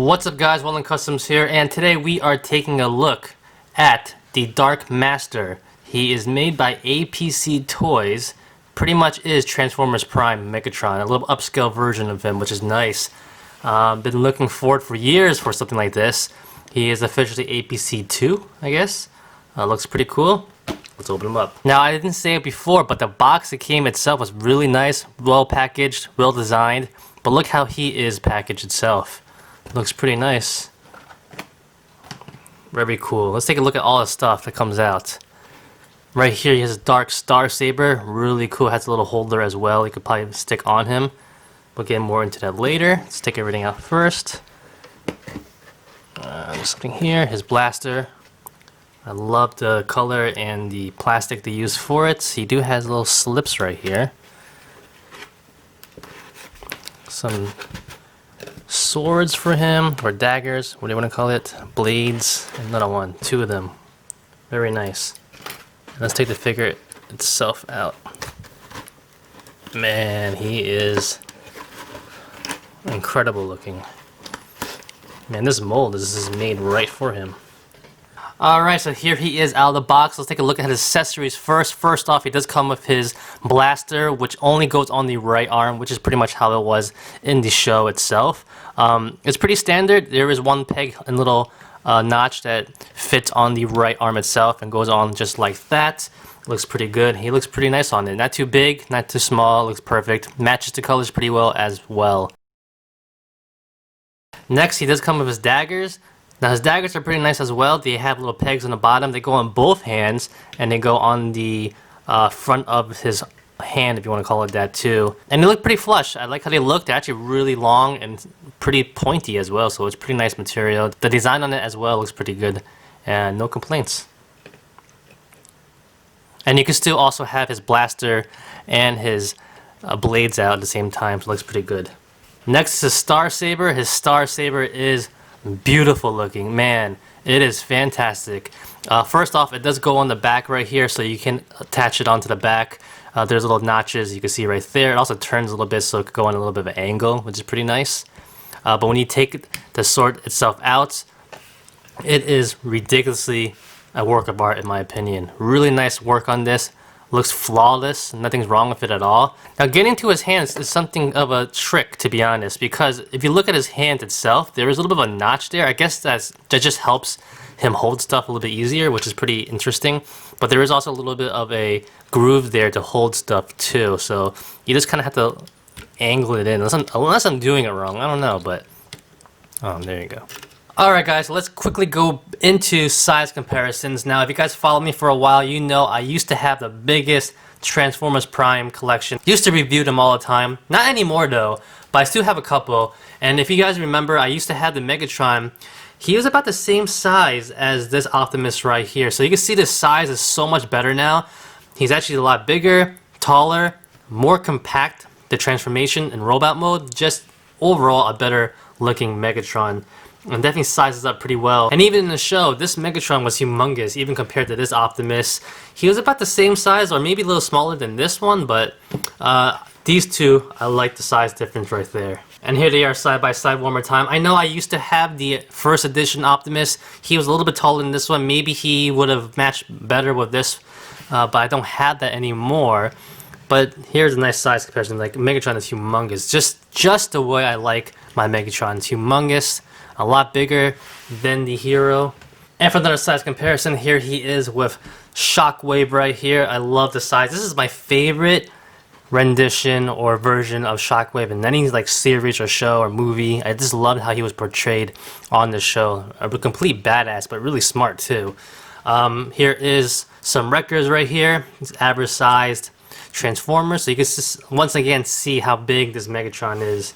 What's up guys, Weldon Customs here, and today we are taking a look at the Dark Master. He is made by APC Toys, pretty much is Transformers Prime Megatron, a little upscale version of him, which is nice. Been looking forward for years for something like this. He is officially APC 2, I guess. Looks pretty cool. Let's open him up. Now, I didn't say it before, but the box that came itself was really nice, well packaged, well designed. But look how he is packaged itself. Looks pretty nice. Very cool. Let's take a look at all the stuff that comes out. Right here, he has a Dark Star Saber. Really cool. Has a little holder as well. You could probably stick on him. We'll get more into that later. Let's take everything out first. There's something here. His blaster. I love the color and the plastic they use for it. He has little slips right here. Some swords for him, or daggers, what do you want to call it? Blades. Another one. Two of them. Very nice. Let's take the figure itself out. Man, he is incredible looking. Man, this mold is made right for him. Alright, so here he is out of the box. Let's take a look at his accessories first. First off, he does come with his blaster, which only goes on the right arm, which is pretty much how it was in the show itself. It's pretty standard. There is one peg and little notch that fits on the right arm itself and goes on just like that. Looks pretty good. He looks pretty nice on it. Not too big, not too small. Looks perfect. Matches the colors pretty well as well. Next, he does come with his daggers. Now his daggers are pretty nice as well. They have little pegs on the bottom. They go on both hands, and they go on the front of his hand, if you want to call it that too. And they look pretty flush. I like how they look. They're actually really long and pretty pointy as well, so it's pretty nice material. The design on it as well looks pretty good, and no complaints. And you can still also have his blaster and his blades out at the same time, so it looks pretty good. Next is his Star Saber. His Star Saber is beautiful looking. Man, it is fantastic. First off, it does go on the back right here, so you can attach it onto the back. There's little notches you can see right there. It also turns a little bit, so it could go on a little bit of an angle, which is pretty nice. But when you take the sword itself out, it is ridiculously a work of art in my opinion. Really nice work on this. Looks flawless. Nothing's wrong with it at all. Now, getting to his hands is something of a trick, to be honest, because if you look at his hand itself, there is a little bit of a notch there. I guess that just helps him hold stuff a little bit easier, which is pretty interesting. But there is also a little bit of a groove there to hold stuff too. So you just kind of have to angle it in, unless I'm doing it wrong. I don't know, but there you go. Alright guys, let's quickly go into size comparisons. Now, if you guys follow me for a while, you know I used to have the biggest Transformers Prime collection. Used to review them all the time. Not anymore though, but I still have a couple. And if you guys remember, I used to have the Megatron. He was about the same size as this Optimus right here. So you can see the size is so much better now. He's actually a lot bigger, taller, more compact. The transformation in robot mode, just overall a better looking Megatron. And definitely sizes up pretty well. And even in the show, this Megatron was humongous, even compared to this Optimus. He was about the same size, or maybe a little smaller than this one, but these two, I like the size difference right there. And here they are side by side one more time. I know I used to have the first edition Optimus. He was a little bit taller than this one. Maybe he would have matched better with this, but I don't have that anymore. But here's a nice size comparison. Like, Megatron is humongous. Just the way I like my Megatron. It's humongous. A lot bigger than the hero. And for another size comparison, here he is with Shockwave right here. I love the size. This is my favorite rendition or version of Shockwave in any like series or show or movie. I just loved how he was portrayed on the show. A complete badass, but really smart too. Here is some Wreckers right here. It's average sized Transformers. So you can just once again see how big this Megatron is.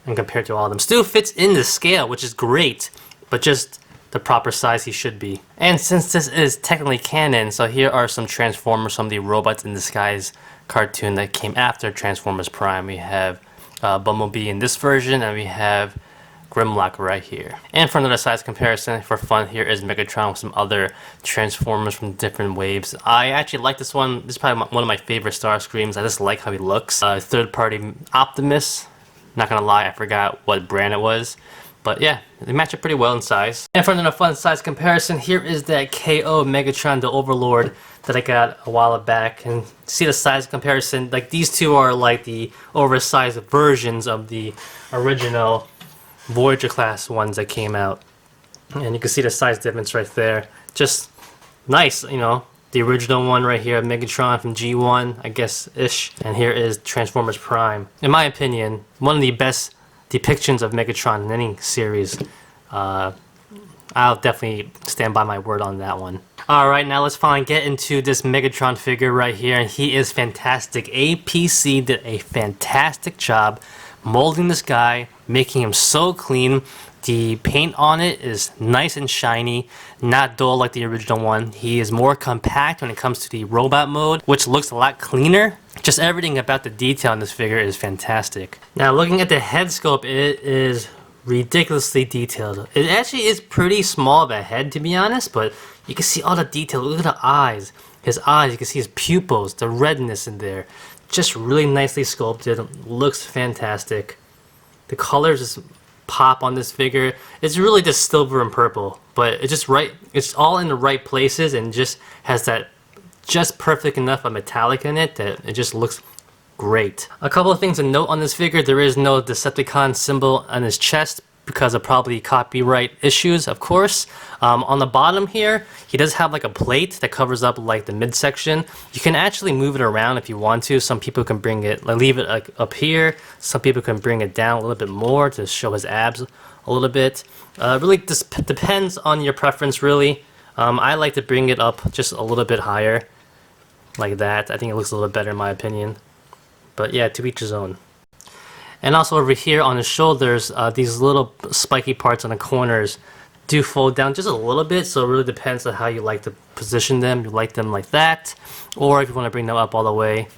And compared to all of them, still fits in the scale, which is great, but just the proper size he should be. And since this is technically canon, so here are some Transformers from the Robots in Disguise cartoon that came after Transformers Prime. We have Bumblebee in this version, and we have Grimlock right here. And for another size comparison, for fun, here is Megatron with some other Transformers from different waves. I actually like this one. This is probably one of my favorite Starscreams. I just like how he looks. Third-party Optimus. Not gonna lie, I forgot what brand it was. But yeah, they match up pretty well in size. And for another fun size comparison, here is that KO Megatron, the Overlord, that I got a while back. And see the size comparison, like these two are like the oversized versions of the original Voyager class ones that came out. And you can see the size difference right there. Just nice, you know. The original one right here, Megatron from G1, I guess-ish. And here is Transformers Prime. In my opinion, one of the best depictions of Megatron in any series. I'll definitely stand by my word on that one. Alright, now let's finally get into this Megatron figure right here. And he is fantastic. APC did a fantastic job molding this guy, making him so clean. The paint on it is nice and shiny, not dull like the original one. He is more compact when it comes to the robot mode, which looks a lot cleaner. Just everything about the detail in this figure is fantastic. Now looking at the head sculpt, it is ridiculously detailed. It actually is pretty small of a head, to be honest, but you can see all the detail. Look at the eyes. His eyes, you can see his pupils, the redness in there. Just really nicely sculpted. Looks fantastic. The colors is pop on this figure. It's really just silver and purple, but it's just right, it's all in the right places and just has that just perfect enough of metallic in it that it just looks great. A couple of things to note on this figure: there is no Decepticon symbol on his chest because of probably copyright issues, of course. On the bottom here, he does have like a plate that covers up like the midsection. You can actually move it around if you want to. Some people can bring it, like leave it like up here. Some people can bring it down a little bit more to show his abs a little bit. Really just depends on your preference, really. I like to bring it up just a little bit higher, like that. I think it looks a little bit better in my opinion. But yeah, to each his own. And also over here on his shoulders, these little spiky parts on the corners do fold down just a little bit, so it really depends on how you like to position them. You like them like that, or if you want to bring them up all the way,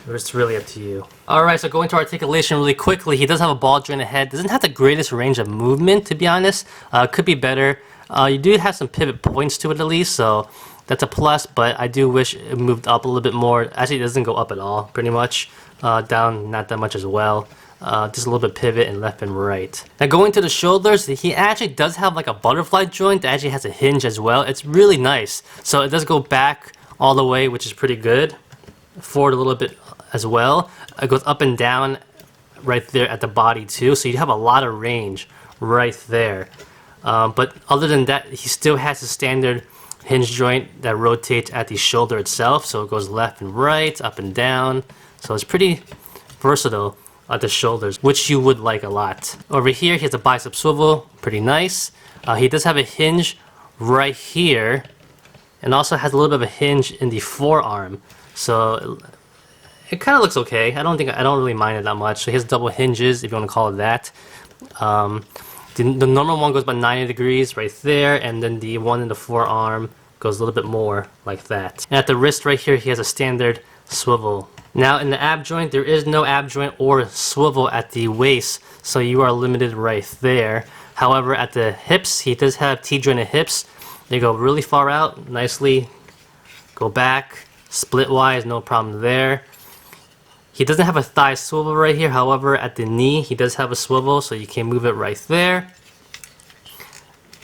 it's really up to you. Alright, so going to articulation really quickly, he does have a ball jointed head. Doesn't have the greatest range of movement, to be honest. Could be better. You do have some pivot points to it at least, so that's a plus, but I do wish it moved up a little bit more. Actually, it doesn't go up at all, pretty much. Down, not that much as well. Just a little bit pivot and left and right. Now going to the shoulders, he actually does have like a butterfly joint that actually has a hinge as well. It's really nice. So it does go back all the way, which is pretty good. Forward a little bit as well. It goes up and down right there at the body too. So you have a lot of range right there. But other than that, he still has a standard hinge joint that rotates at the shoulder itself. So it goes left and right, up and down. So it's pretty versatile at the shoulders, which you would like a lot. Over here, he has a bicep swivel, pretty nice. He does have a hinge right here, and also has a little bit of a hinge in the forearm. So it kind of looks okay. I don't really mind it that much. So he has double hinges, if you want to call it that. The normal one goes about 90 degrees right there, and then the one in the forearm goes a little bit more like that. And at the wrist right here, he has a standard swivel. Now in the ab joint, there is no ab joint or swivel at the waist, so you are limited right there. However, at the hips, he does have T-jointed hips. They go really far out, nicely go back, split-wise, no problem there. He doesn't have a thigh swivel right here, however, at the knee, he does have a swivel, so you can move it right there.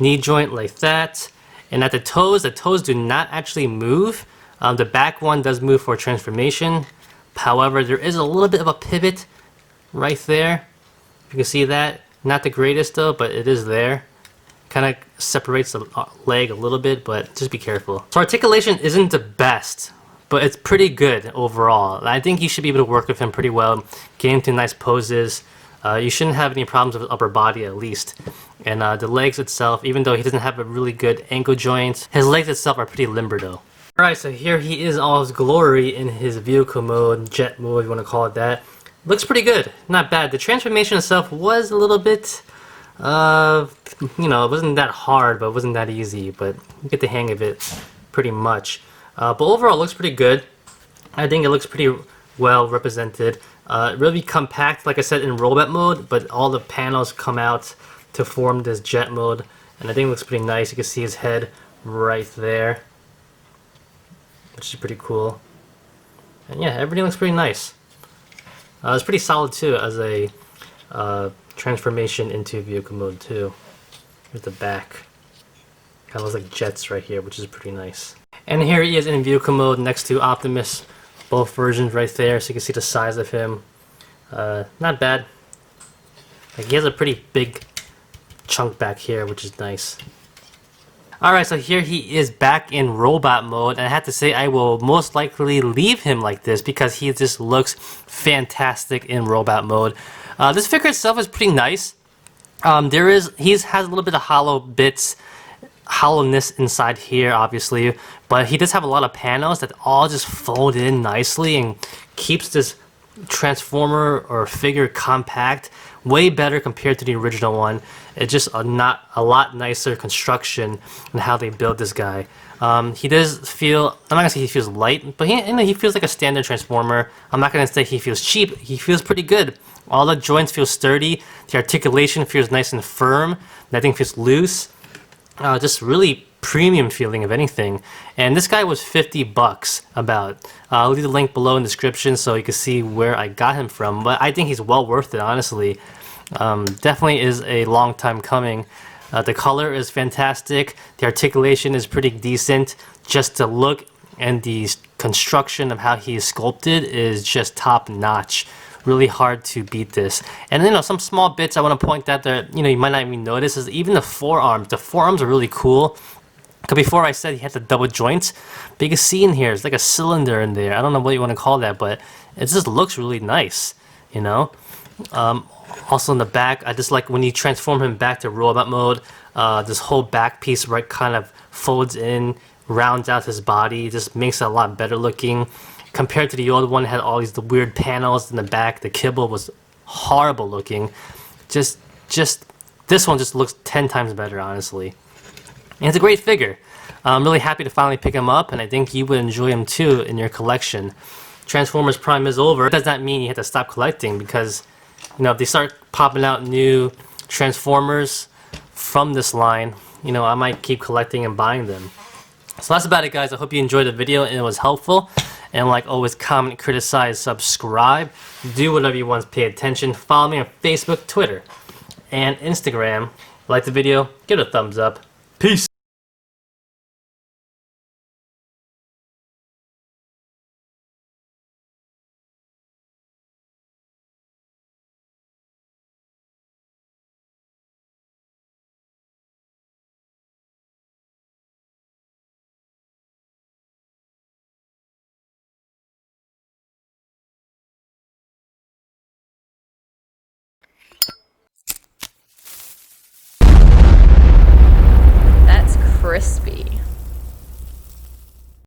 Knee joint like that. And at the toes do not actually move. The back one does move for transformation. However, there is a little bit of a pivot right there. You can see that. Not the greatest though, but it is there. Kind of separates the leg a little bit, but just be careful. So articulation isn't the best, but it's pretty good overall. I think you should be able to work with him pretty well, get into nice poses. You shouldn't have any problems with his upper body at least. And the legs itself, even though he doesn't have a really good ankle joint, his legs itself are pretty limber though. Alright, so here he is in all his glory in his vehicle mode, jet mode, if you want to call it that. Looks pretty good, not bad. The transformation itself was a little bit, you know, it wasn't that hard, but it wasn't that easy, but you get the hang of it pretty much. But overall, it looks pretty good. I think it looks pretty well represented. Really compact, like I said, in robot mode, but all the panels come out to form this jet mode, and I think it looks pretty nice. You can see his head right there, which is pretty cool. And yeah, everything looks pretty nice. It's pretty solid too as a transformation into vehicle mode too. Here's the back. Kind of looks like jets right here, which is pretty nice. And here he is in vehicle mode next to Optimus. Both versions right there, so you can see the size of him. Not bad. Like, he has a pretty big chunk back here, which is nice. Alright, so here he is back in robot mode, and I have to say I will most likely leave him like this because he just looks fantastic in robot mode. This figure itself is pretty nice. He has a little bit of hollowness inside here, obviously, but he does have a lot of panels that all just fold in nicely and keeps this transformer or figure compact, way better compared to the original one. It's just a lot nicer construction and how they build this guy. He does feel, I'm not gonna say he feels light, but he feels like a standard transformer. I'm not gonna say he feels cheap. He feels pretty good. All the joints feel sturdy. The articulation feels nice and firm. Nothing feels loose. Just really premium feeling, if anything. And this guy was 50 bucks about. I'll leave the link below in the description so you can see where I got him from. But I think he's well worth it, honestly. Definitely is a long time coming. The color is fantastic. The articulation is pretty decent. Just the look and the construction of how he is sculpted is just top notch. Really hard to beat this. And then, some small bits I want to point out that you might not even notice is even the forearms. The forearms are really cool. Because before I said he had the double joints, but you can see in here, it's like a cylinder in there. I don't know what you want to call that, but it just looks really nice, Also in the back, I just like when you transform him back to robot mode, this whole back piece right kind of folds in, rounds out his body, just makes it a lot better looking. Compared to the old one, it had all these weird panels in the back. The kibble was horrible looking. Just this one just looks 10 times better, honestly. And it's a great figure. I'm really happy to finally pick him up, and I think you would enjoy him too in your collection. Transformers Prime is over. It does not mean you have to stop collecting because, if they start popping out new Transformers from this line, I might keep collecting and buying them. So that's about it, guys. I hope you enjoyed the video and it was helpful. And like always, comment, criticize, subscribe, do whatever you want to pay attention. Follow me on Facebook, Twitter, and Instagram. Like the video, give it a thumbs up. Peace!